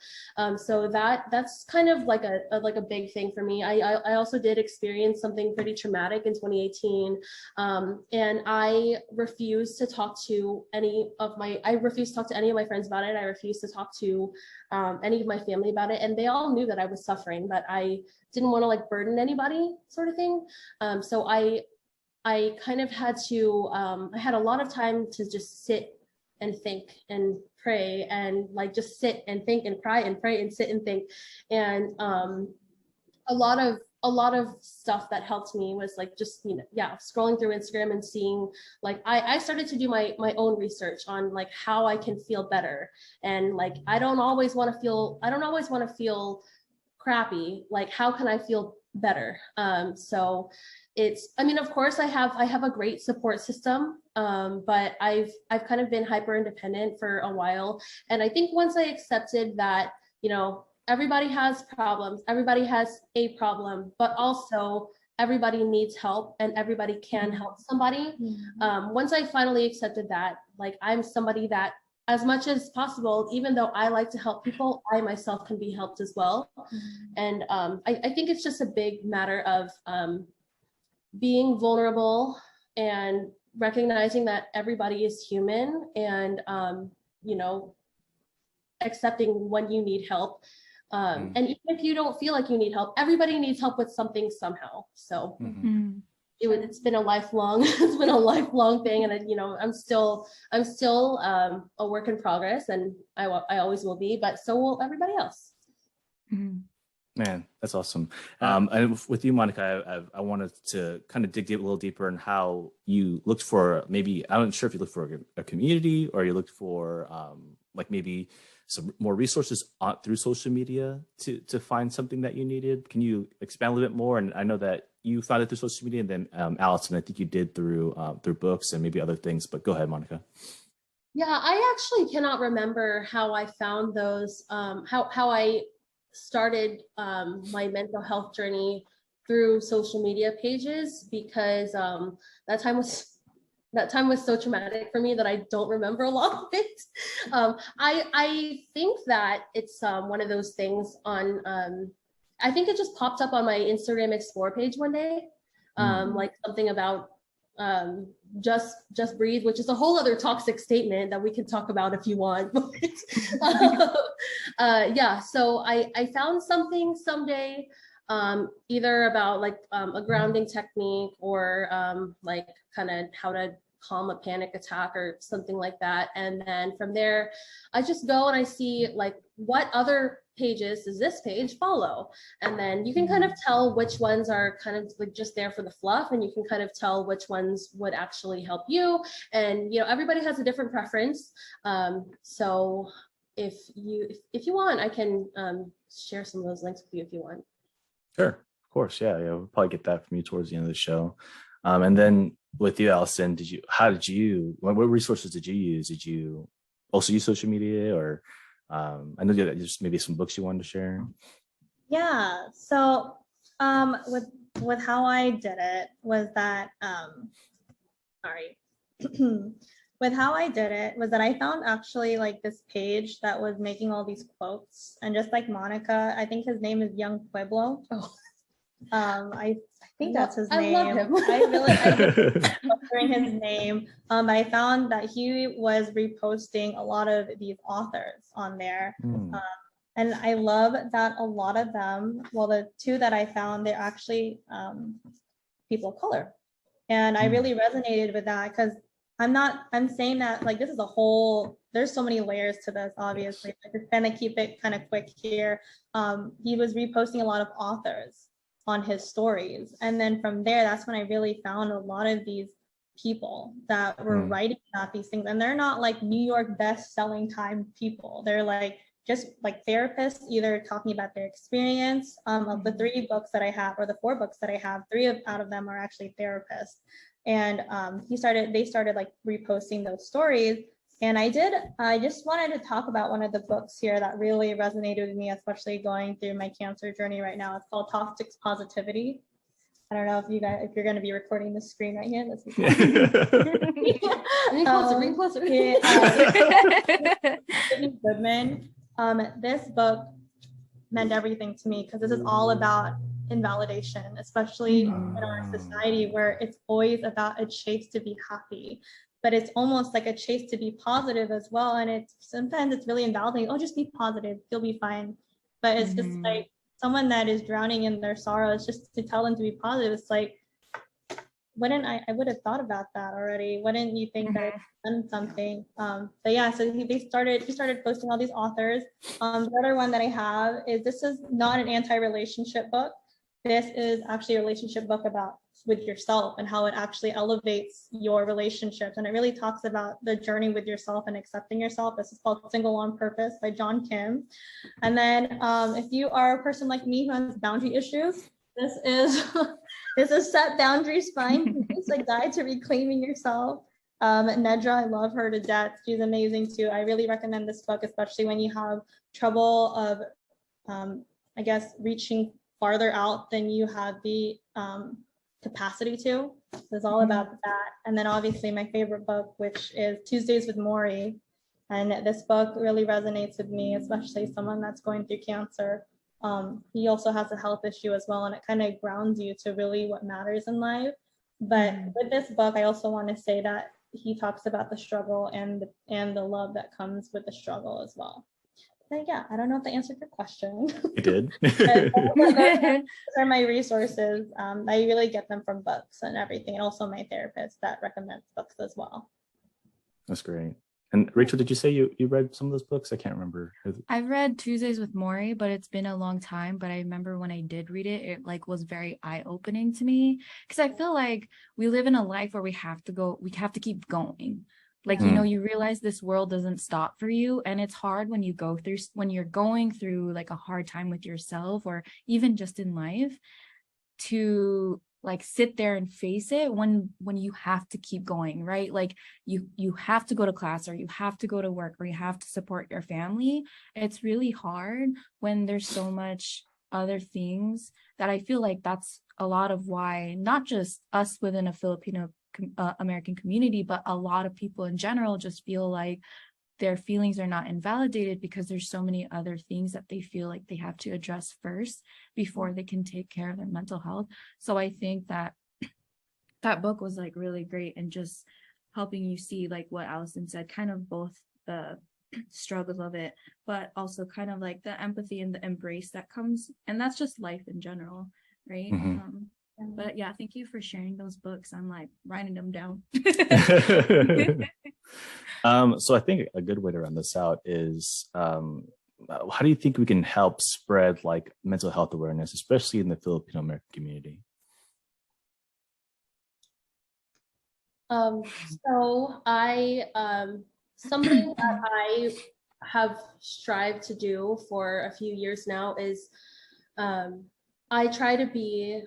Speaker 4: So that's kind of like a big thing for me. I also did experience something pretty traumatic in 2018. And I refused to talk to any of my friends about it. I refused to talk to any of my family about it. And they all knew that I was suffering, but I didn't want to like burden anybody, sort of thing. So I kind of had to, I had a lot of time to just sit and think and pray and like just sit and think and cry and pray and sit and think. And a lot of stuff that helped me was like just, scrolling through Instagram and seeing, like, I started to do my own research on like how I can feel better. And like, I don't always want to feel crappy. Like, how can I feel better? So of course I have a great support system, but I've kind of been hyper independent for a while. And I think once I accepted that, everybody has problems, everybody has a problem, but also everybody needs help and everybody can help somebody. Once I finally accepted that, like, I'm somebody that, as much as possible, even though I like to help people, I myself can be helped as well. And I think it's just a big matter of being vulnerable and recognizing that everybody is human, and accepting when you need help. And even if you don't feel like you need help, everybody needs help with something somehow. So it's been a lifelong thing, and I'm still a work in progress, and I always will be, but so will everybody else.
Speaker 1: Man, that's awesome. And with you, Monica, I wanted to kind of dig a little deeper in how you looked for, maybe, I'm not sure if you looked for a community, or you looked for like maybe some more resources through social media to find something that you needed. Can you expand a little bit more? And I know that you found it through social media, and then Alison, I think you did through books and maybe other things, but go ahead, Monica.
Speaker 4: Yeah, I actually cannot remember how I found those, how I started my mental health journey through social media pages, because that time was so traumatic for me that I don't remember a lot of it. I think that it's one of those things on, I think it just popped up on my Instagram Explore page one day, like something about just breathe, which is a whole other toxic statement that we can talk about if you want. So I found something someday, either about like a grounding technique, or like kind of how to calm a panic attack or something like that. And then from there, I just go and I see like what other pages does this page follow, and then you can kind of tell which ones are kind of like just there for the fluff, and you can kind of tell which ones would actually help you. And everybody has a different preference, so if you want, I can share some of those links with you if you want.
Speaker 1: Sure, of course. Yeah, we'll probably get that from you towards the end of the show. And then with you, Alison, what resources did you use? Did you also use social media, or I know there's maybe some books you wanted to share?
Speaker 5: Yeah. So with how I did it was that with how I did it was that I found actually like this page that was making all these quotes, and just like Monica, I think his name is Young Pueblo. I think that's his name.
Speaker 4: I love him.
Speaker 5: I remembering his name. I found that he was reposting a lot of these authors on there. And I love that a lot of them, well, the two that I found, they're actually people of color. And I really resonated with that, because I'm saying that like this is a whole, there's so many layers to this, obviously. I just kind of keep it kind of quick here. He was reposting a lot of authors on his stories. And then from there, that's when I really found a lot of these people that were writing about these things. And they're not like New York best-selling time people. They're like just like therapists, either talking about their experience. Of the 3 books that I have, or the 4 books that I have, 3 out of them are actually therapists. And they started like reposting those stories. And I just wanted to talk about one of the books here that really resonated with me, especially going through my cancer journey right now. It's called Toxic Positivity. I don't know if you're going to be recording the screen right here. Let's see.
Speaker 4: Ring closer.
Speaker 5: Goodman. This book meant everything to me because this is all about invalidation, especially in our society where it's always about a chase to be happy, but it's almost like a chase to be positive as well. And sometimes it's really invalidating. Oh, just be positive, you'll be fine. But it's just like someone that is drowning in their sorrows, just to tell them to be positive. It's like, I would have thought about that already. Wouldn't you think that I've done something? But yeah, so he started posting all these authors. The other one that I have is, this is not an anti-relationship book. This is actually a relationship book with yourself and how it actually elevates your relationships. And it really talks about the journey with yourself and accepting yourself. This is called Single on Purpose by John Kim. And then if you are a person like me who has boundary issues, this is Set Boundaries Fine. It's a guide to reclaiming yourself. Nedra, I love her to death. She's amazing too. I really recommend this book, especially when you have trouble of, I guess, reaching farther out than you have the capacity to. So it's all about that. And then obviously my favorite book, which is Tuesdays with Maury. And this book really resonates with me, especially someone that's going through cancer. He also has a health issue as well, and it kind of grounds you to really what matters in life. But with this book, I also want to say that he talks about the struggle and the love that comes with the struggle as well. But yeah, I don't know if I answered your question.
Speaker 1: You did.
Speaker 5: Those are my resources. I really get them from books and everything, and also my therapist that recommends books as well.
Speaker 1: That's great. And Rachel, did you say you read some of those books? I can't remember.
Speaker 3: I've read Tuesdays with Maury, but it's been a long time. But I remember when I did read it, it like was very eye-opening to me, because I feel like we live in a life where we have to keep going. Like, you know, you realize this world doesn't stop for you. And it's hard when you're going through like a hard time with yourself, or even just in life, to like sit there and face it when you have to keep going, right? Like you have to go to class, or you have to go to work, or you have to support your family. It's really hard when there's so much other things that I feel like that's a lot of why not just us within a Filipino American community, but a lot of people in general just feel like their feelings are not invalidated, because there's so many other things that they feel like they have to address first before they can take care of their mental health. So I think that book was like really great, and just helping you see, like what Alison said, kind of both the struggles of it, but also kind of like the empathy and the embrace that comes, and that's just life in general, right? But yeah, thank you for sharing those books. I'm like writing them down.
Speaker 1: So I think a good way to round this out is, how do you think we can help spread like mental health awareness, especially in the Filipino American community?
Speaker 4: So I, something that I have strived to do for a few years now is, I try to be,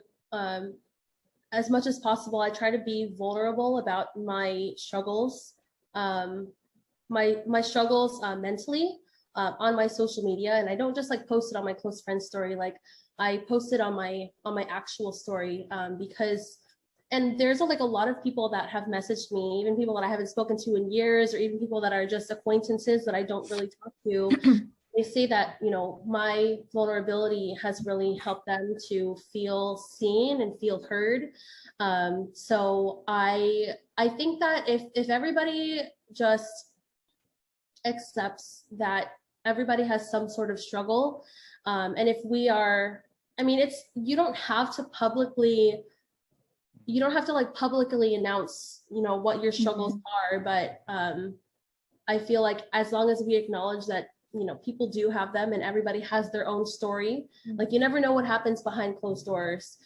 Speaker 4: as much as possible, I try to be vulnerable about my struggles, my struggles mentally, on my social media. And I don't just like post it on my close friend's story, like I post it on my actual story, because, and there's like a lot of people that have messaged me, even people that I haven't spoken to in years, or even people that are just acquaintances that I don't really talk to. They say that, you know, my vulnerability has really helped them to feel seen and feel heard. So I think that if everybody just accepts that everybody has some sort of struggle, and if we are, I mean, you don't have to like publicly announce, you know, what your struggles are, but I feel like as long as we acknowledge that, you know, people do have them, and everybody has their own story. Like, you never know what happens behind closed doors.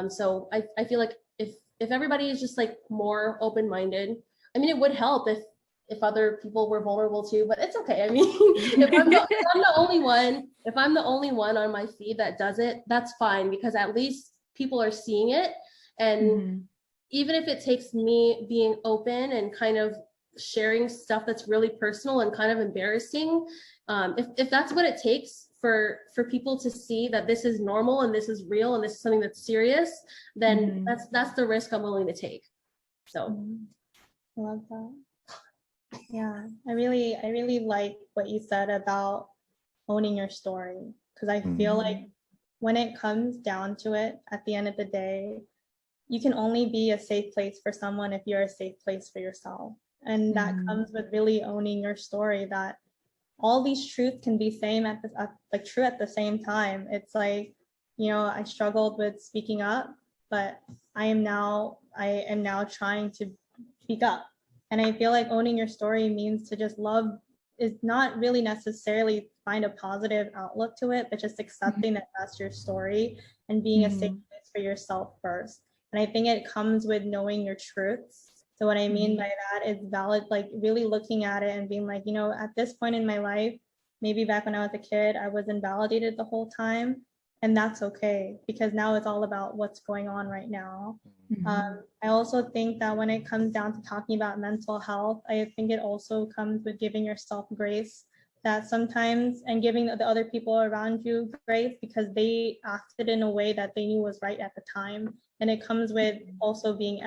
Speaker 4: So I feel like if everybody is just like more open-minded, I mean, it would help if other people were vulnerable too, but it's okay. I mean, if I'm the only one on my feed that does it, that's fine, because at least people are seeing it. And even if it takes me being open and kind of sharing stuff that's really personal and kind of embarrassing, if that's what it takes for people to see that this is normal and this is real and this is something that's serious, then that's the risk I'm willing to take. So
Speaker 5: I love that. Yeah, I really like what you said about owning your story, because I feel like when it comes down to it, at the end of the day, you can only be a safe place for someone if you're a safe place for yourself. And that comes with really owning your story, that all these truths can be true at the same time. It's like, I struggled with speaking up, but I am now trying to speak up. And I feel like owning your story means to just love is not really necessarily find a positive outlook to it, but just accepting that that's your story and being a safe place for yourself first. And I think it comes with knowing your truths. So what I mean by that is valid, like really looking at it and being like, at this point in my life, maybe back when I was a kid, I was invalidated the whole time. And that's okay, because now it's all about what's going on right now. I also think that when it comes down to talking about mental health, I think it also comes with giving yourself grace, that sometimes, and giving the other people around you grace, because they acted in a way that they knew was right at the time. And it comes with also being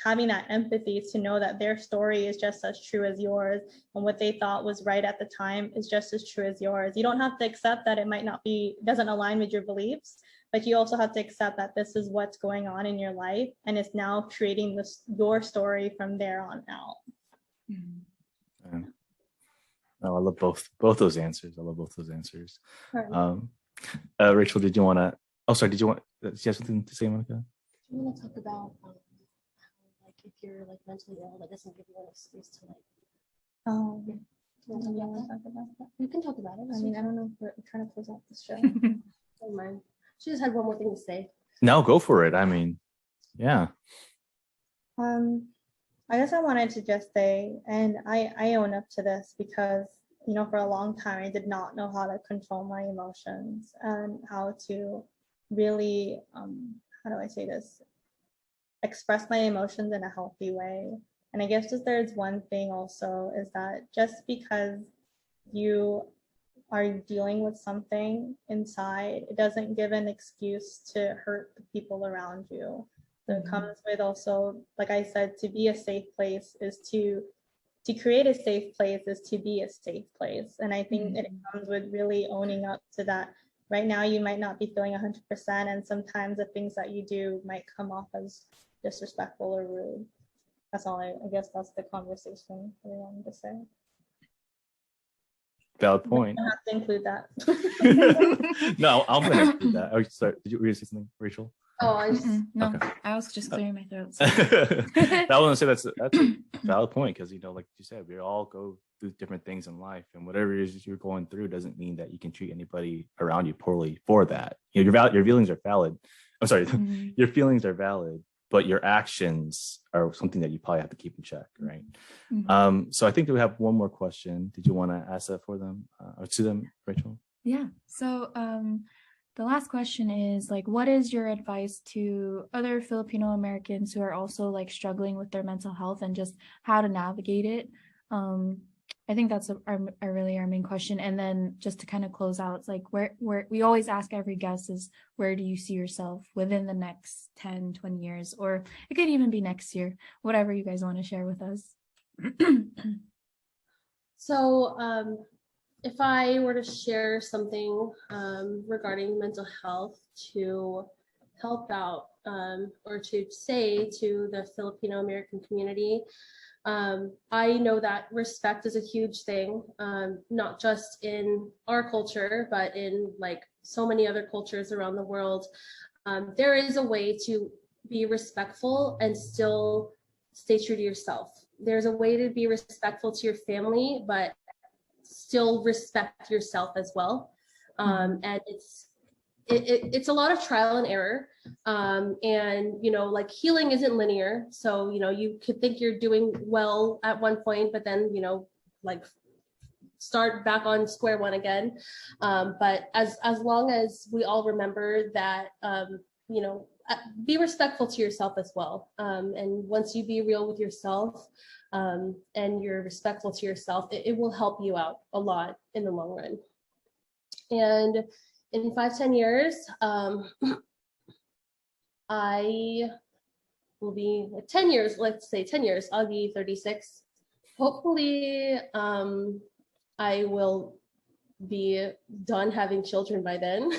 Speaker 5: having that empathy to know that their story is just as true as yours, and what they thought was right at the time is just as true as yours. You don't have to accept that it doesn't align with your beliefs, but you also have to accept that this is what's going on in your life, and it's now creating your story from there on out.
Speaker 1: No, I love both those answers. I love both those answers.
Speaker 5: Right.
Speaker 1: Rachel, did you want to? Oh, sorry. Did you have something to say, Monica?
Speaker 4: I want to talk about how, like, if you're like mentally ill, that doesn't give you an excuse to like.
Speaker 5: Oh, yeah.
Speaker 4: You want to talk about that? You can talk about it.
Speaker 5: I mean, I don't know if we're trying to close out this show.
Speaker 4: Never mind. She just had one more thing to say.
Speaker 1: No, go for it. I mean, yeah.
Speaker 5: I guess I wanted to just say, and I own up to this, because for a long time I did not know how to control my emotions and how to really how do I say this, express my emotions in a healthy way. And I guess just there's one thing also, is that just because you are dealing with something inside, it doesn't give an excuse to hurt the people around you. So it comes with also, like I said, to be a safe place is to create a safe place is to be a safe place. And I think it comes with really owning up to that. Right now, you might not be feeling 100%, and sometimes the things that you do might come off as disrespectful or rude. That's all. I guess that's the conversation I wanted to say.
Speaker 1: Valid point.
Speaker 5: I have to include that.
Speaker 1: No, I'm going to include that. Oh, sorry. Did you say something, Rachel?
Speaker 4: Oh,
Speaker 3: no,
Speaker 1: okay.
Speaker 3: I was just clearing my throat.
Speaker 1: I want to say that's a valid point, because like you said, we all go through different things in life, and whatever it is you're going through doesn't mean that you can treat anybody around you poorly for that. Your feelings are valid. I'm sorry, your feelings are valid, but your actions are something that you probably have to keep in check, right? So I think that we have one more question. Did you want to ask that for them or to them, Rachel?
Speaker 3: Yeah. So the last question is, like, what is your advice to other Filipino Americans who are also like struggling with their mental health and just how to navigate it? I think that's really our main question. And then just to kind of close out, it's like where we always ask every guest is, where do you see yourself within the next 10, 20 years? Or it could even be next year, whatever you guys want to share with us.
Speaker 4: So if I were to share something regarding mental health to help out or to say to the Filipino American community, I know that respect is a huge thing, not just in our culture, but in like so many other cultures around the world. There is a way to be respectful and still stay true to yourself. There's a way to be respectful to your family, but still respect yourself as well. And it's a lot of trial and error. And, like healing isn't linear. So, you could think you're doing well at one point, but then, like start back on square one again. But as long as we all remember that, be respectful to yourself as well. And once you be real with yourself, and you're respectful to yourself, it will help you out a lot in the long run. And in 5-10 years, I will be 10 years, let's say 10 years, I'll be 36. Hopefully, I will be done having children by then.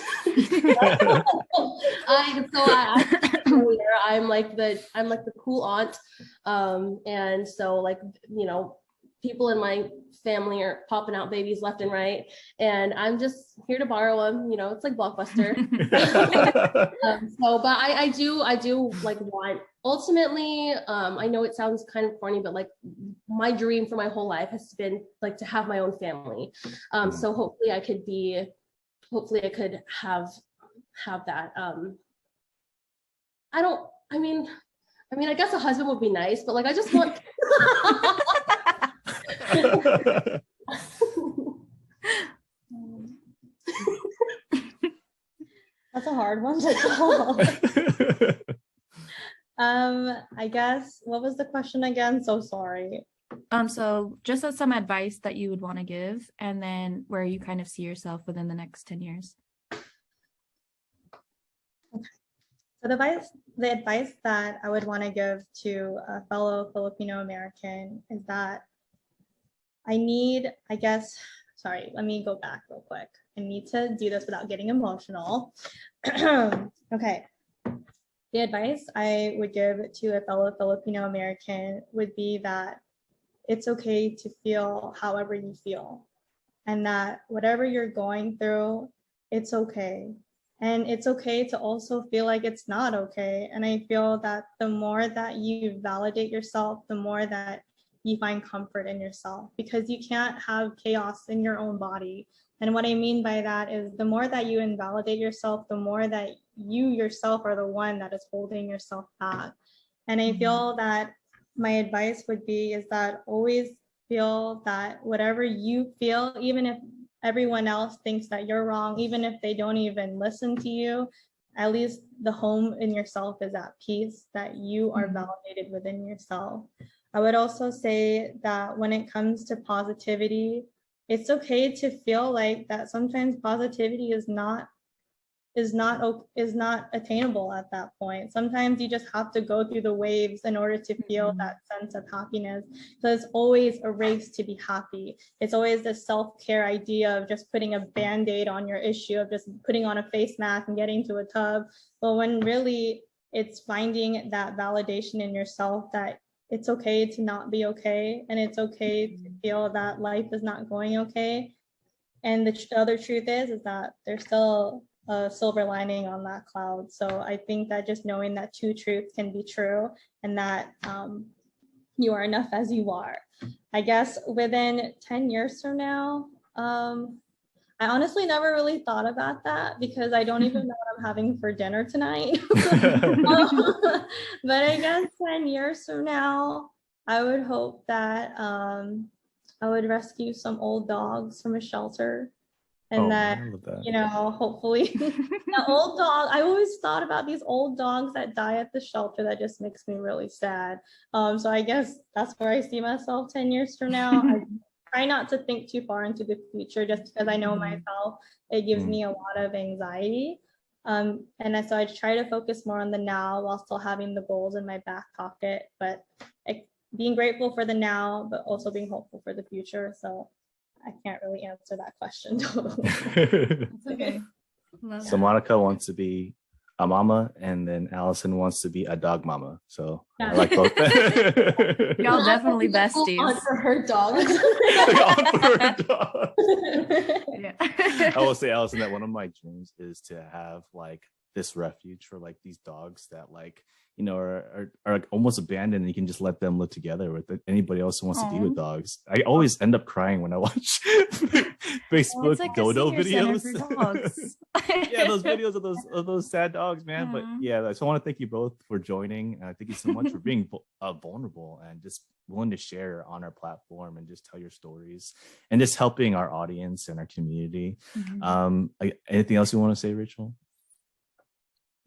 Speaker 4: I'm like the cool aunt, and so like, you know, people in my family are popping out babies left and right, and I'm just here to borrow them. You know, it's like Blockbuster. But I do like want, ultimately, I know it sounds kind of corny, but like my dream for my whole life has been like to have my own family. So hopefully I could have that. I mean, I guess a husband would be nice, but like I just want.
Speaker 5: That's a hard one to call. I guess, what was the question again? So sorry.
Speaker 3: So just as some advice that you would want to give, and then where you kind of see yourself within the next 10 years.
Speaker 5: So the advice that I would want to give to a fellow Filipino American is that let me go back real quick. I need to do this without getting emotional. Okay. The advice I would give to a fellow Filipino American would be that it's okay to feel however you feel, and that whatever you're going through, it's okay. And it's okay to also feel like it's not okay. And I feel that the more that you validate yourself, the more that you find comfort in yourself, because you can't have chaos in your own body. And what I mean by that is the more that you invalidate yourself, the more that you yourself are the one that is holding yourself back. And I feel that my advice would be is that always feel that whatever you feel, even if everyone else thinks that you're wrong, even if they don't even listen to you, at least the home in yourself is at peace, that you are validated within yourself. I would also say that when it comes to positivity, it's okay to feel like that sometimes positivity is not attainable at that point. Sometimes you just have to go through the waves in order to feel that sense of happiness. So it's always a race to be happy. It's always the self-care idea of just putting a band-aid on your issue, of just putting on a face mask and getting to a tub. But when really it's finding that validation in yourself that it's okay to not be okay, and it's okay to feel that life is not going okay. And the other truth is that there's still a silver lining on that cloud. So I think that just knowing that two truths can be true, and that you are enough as you are. I guess within 10 years from now, I honestly never really thought about that, because I don't even know what I'm having for dinner tonight. But I guess 10 years from now, I would hope that I would rescue some old dogs from a shelter. And you know, hopefully the old dog, I always thought about these old dogs that die at the shelter. That just makes me really sad. So I guess that's where I see myself 10 years from now. I try not to think too far into the future, just because I know myself, it gives me a lot of anxiety. And so I try to focus more on the now while still having the goals in my back pocket, but being grateful for the now, but also being hopeful for the future. So I can't really answer that question totally.
Speaker 3: That's okay.
Speaker 1: So Monica wants to be a mama, and then Allison wants to be a dog mama. So I like both.
Speaker 3: Y'all definitely besties.
Speaker 4: On for her dog.
Speaker 1: On for her dog.
Speaker 3: Yeah.
Speaker 1: I will say, Allison, that one of my dreams is to have like this refuge for like these dogs that like, you know, are like almost abandoned, and you can just let them live together with anybody else who wants to be with dogs. I always end up crying when I watch Facebook
Speaker 3: like
Speaker 1: dodo videos. Yeah, those
Speaker 3: videos
Speaker 1: videos of those sad dogs, man. But yeah, so I want to thank you both for joining. Thank you so much for being vulnerable and just willing to share on our platform and just tell your stories and just helping our audience and our community. Anything else you want to say, Rachel?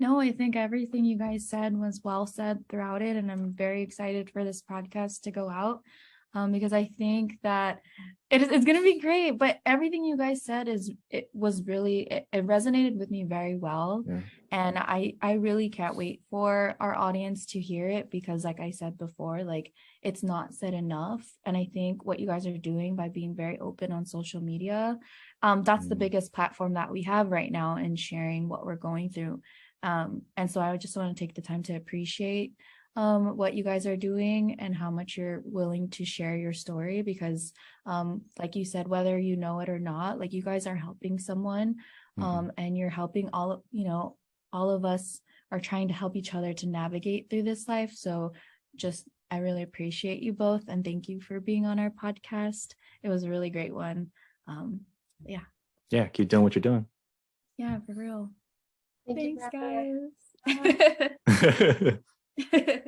Speaker 3: No, I think everything you guys said was well said throughout it, and I'm very excited for this podcast to go out. because I think that it's going to be great. But everything you guys said it resonated with me very well.
Speaker 1: Yeah.
Speaker 3: And I really can't wait for our audience to hear it, because like I said before, like it's not said enough. And I think what you guys are doing by being very open on social media, that's the biggest platform that we have right now in sharing what we're going through. And so I just want to take the time to appreciate what you guys are doing and how much you're willing to share your story, because like you said, whether you know it or not, like you guys are helping someone, and you're helping all of us are trying to help each other to navigate through this life. So I really appreciate you both, and thank you for being on our podcast. It was a really great one.
Speaker 1: Yeah, keep doing what you're doing.
Speaker 3: Yeah, for real.
Speaker 4: Thank you
Speaker 3: Thanks,
Speaker 4: for having us.
Speaker 3: guys.